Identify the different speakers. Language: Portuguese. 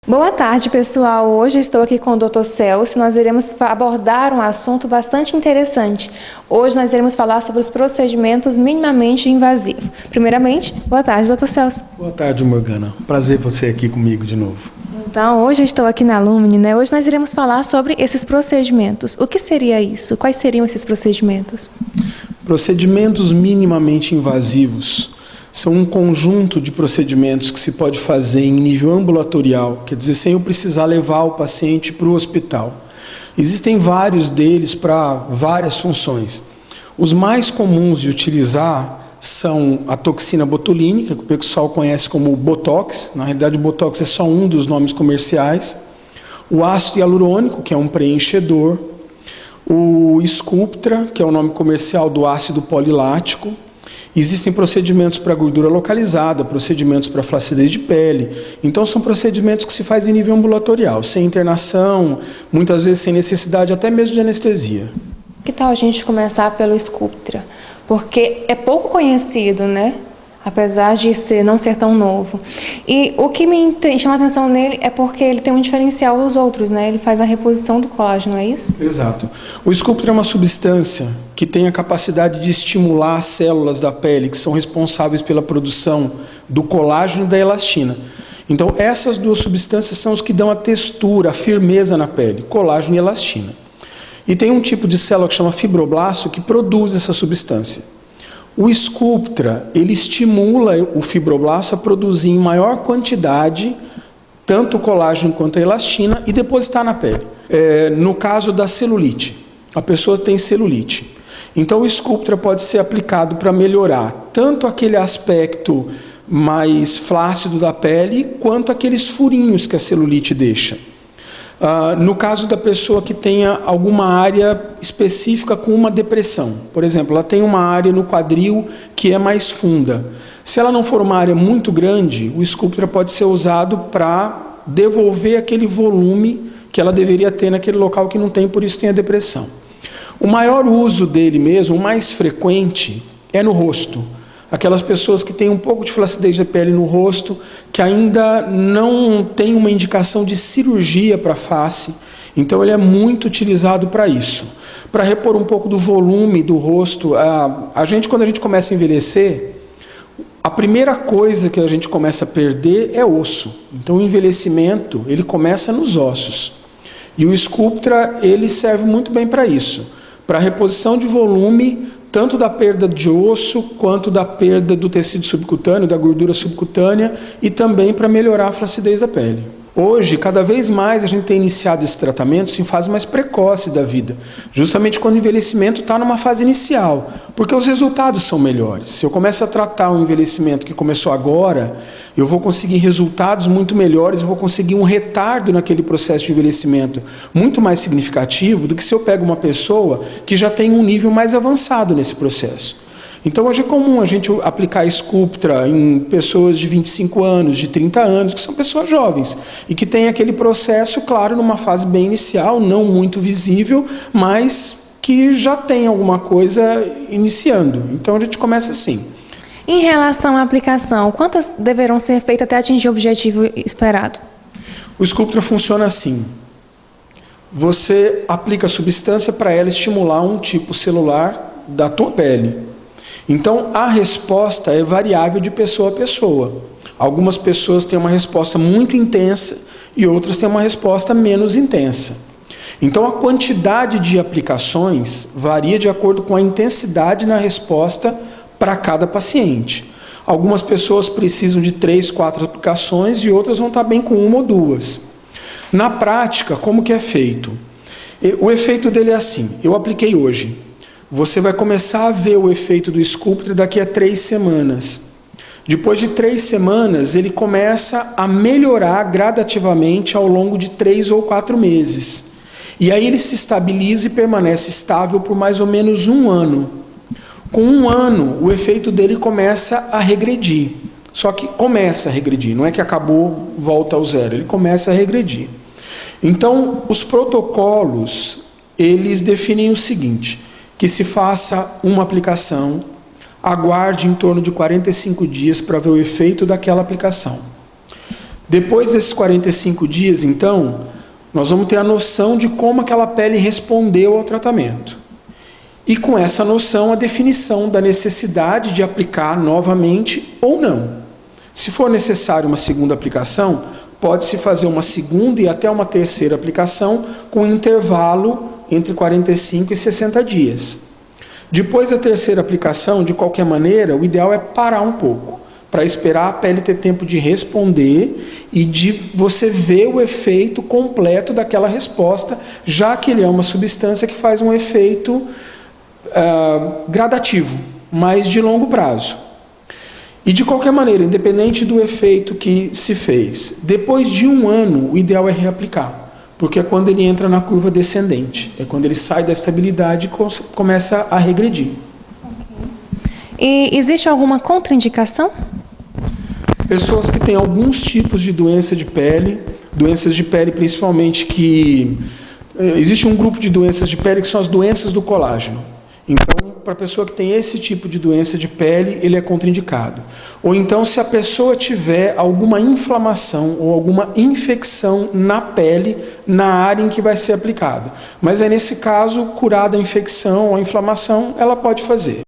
Speaker 1: Boa tarde, pessoal. Hoje estou aqui com o Dr. Celso. Nós iremos abordar um assunto bastante interessante. Hoje nós iremos falar sobre os procedimentos minimamente invasivos. Primeiramente, boa tarde, Dr. Celso.
Speaker 2: Boa tarde, Morgana. Prazer você aqui comigo de novo.
Speaker 1: Então, hoje eu estou aqui na Lumine, né? Hoje nós iremos falar sobre esses procedimentos. O que seria isso? Quais seriam esses procedimentos?
Speaker 2: Procedimentos minimamente invasivos são um conjunto de procedimentos que se pode fazer em nível ambulatorial, quer dizer, sem eu precisar levar o paciente para o hospital. Existem vários deles para várias funções. Os mais comuns de utilizar são a toxina botulínica, que o pessoal conhece como Botox. Na realidade, o Botox é só um dos nomes comerciais. O ácido hialurônico, que é um preenchedor. O Sculptra, que é o nome comercial do ácido polilático. Existem procedimentos para gordura localizada, procedimentos para flacidez de pele. Então, são procedimentos que se fazem em nível ambulatorial, sem internação, muitas vezes sem necessidade até mesmo de anestesia.
Speaker 1: Que tal a gente começar pelo Sculptra? Porque é pouco conhecido, né? Apesar de não ser tão novo. E o que me chama a atenção nele é porque ele tem um diferencial dos outros, né? Ele faz a reposição do colágeno, não é isso?
Speaker 2: Exato. O Sculptra é uma substância que tem a capacidade de estimular as células da pele, que são responsáveis pela produção do colágeno e da elastina. Então, essas duas substâncias são os que dão a textura, a firmeza na pele, colágeno e elastina. E tem um tipo de célula que chama fibroblasto que produz essa substância. O Sculptra, ele estimula o fibroblasto a produzir em maior quantidade tanto o colágeno quanto a elastina e depositar na pele. No caso da celulite, a pessoa tem celulite. Então o Sculptra pode ser aplicado para melhorar tanto aquele aspecto mais flácido da pele quanto aqueles furinhos que a celulite deixa. No caso da pessoa que tenha alguma área específica com uma depressão, por exemplo, ela tem uma área no quadril que é mais funda. Se ela não for uma área muito grande, o Sculptra pode ser usado para devolver aquele volume que ela deveria ter naquele local que não tem, por isso tem a depressão. O maior uso dele mesmo, o mais frequente, é no rosto. Aquelas pessoas que têm um pouco de flacidez da pele no rosto, que ainda não tem uma indicação de cirurgia para a face, então ele é muito utilizado para isso. Para repor um pouco do volume do rosto, quando a gente começa a envelhecer, a primeira coisa que a gente começa a perder é osso. Então o envelhecimento, ele começa nos ossos. E o Sculptra, ele serve muito bem para isso, para reposição de volume, tanto da perda de osso, quanto da perda do tecido subcutâneo, da gordura subcutânea, e também para melhorar a flacidez da pele. Hoje, cada vez mais a gente tem iniciado esse tratamento em fase mais precoce da vida, justamente quando o envelhecimento está numa fase inicial, porque os resultados são melhores. Se eu começo a tratar um envelhecimento que começou agora, eu vou conseguir resultados muito melhores, eu vou conseguir um retardo naquele processo de envelhecimento muito mais significativo do que se eu pego uma pessoa que já tem um nível mais avançado nesse processo. Então hoje é comum a gente aplicar Sculptra em pessoas de 25 anos, de 30 anos, que são pessoas jovens, e que tem aquele processo, claro, numa fase bem inicial, não muito visível, mas que já tem alguma coisa iniciando. Então a gente começa assim.
Speaker 1: Em relação à aplicação, quantas deverão ser feitas até atingir o objetivo esperado?
Speaker 2: O Sculptra funciona assim. Você aplica a substância para ela estimular um tipo celular da tua pele. Então, a resposta é variável de pessoa a pessoa. Algumas pessoas têm uma resposta muito intensa e outras têm uma resposta menos intensa. Então, a quantidade de aplicações varia de acordo com a intensidade na resposta para cada paciente. Algumas pessoas precisam de 3, 4 aplicações e outras vão estar bem com 1 ou 2. Na prática, como que é feito? O efeito dele é assim: eu apliquei hoje. Você vai começar a ver o efeito do Sculptra daqui a 3 semanas. Depois de 3 semanas, ele começa a melhorar gradativamente ao longo de 3 ou 4 meses. E aí ele se estabiliza e permanece estável por mais ou menos 1 ano. Com 1 ano, o efeito dele começa a regredir. Só que começa a regredir, não é que acabou, volta ao zero, ele começa a regredir. Então, os protocolos, eles definem o seguinte: que se faça uma aplicação, aguarde em torno de 45 dias para ver o efeito daquela aplicação. Depois desses 45 dias, então, nós vamos ter a noção de como aquela pele respondeu ao tratamento. E com essa noção, a definição da necessidade de aplicar novamente ou não. Se for necessário uma segunda aplicação, pode-se fazer uma segunda e até uma terceira aplicação com intervalo entre 45 e 60 dias. Depois da terceira aplicação, de qualquer maneira, o ideal é parar um pouco, para esperar a pele ter tempo de responder e de você ver o efeito completo daquela resposta, já que ele é uma substância que faz um efeito gradativo, mas de longo prazo. E de qualquer maneira, independente do efeito que se fez, depois de 1 ano, o ideal é reaplicar, porque é quando ele entra na curva descendente, é quando ele sai da estabilidade e começa a regredir.
Speaker 1: E existe alguma contraindicação?
Speaker 2: Pessoas que têm alguns tipos de doenças de pele principalmente que... Existe um grupo de doenças de pele que são as doenças do colágeno. Então, para a pessoa que tem esse tipo de doença de pele, ele é contraindicado. Ou então, se a pessoa tiver alguma inflamação ou alguma infecção na pele, na área em que vai ser aplicado. Mas é nesse caso, curada a infecção ou a inflamação, ela pode fazer.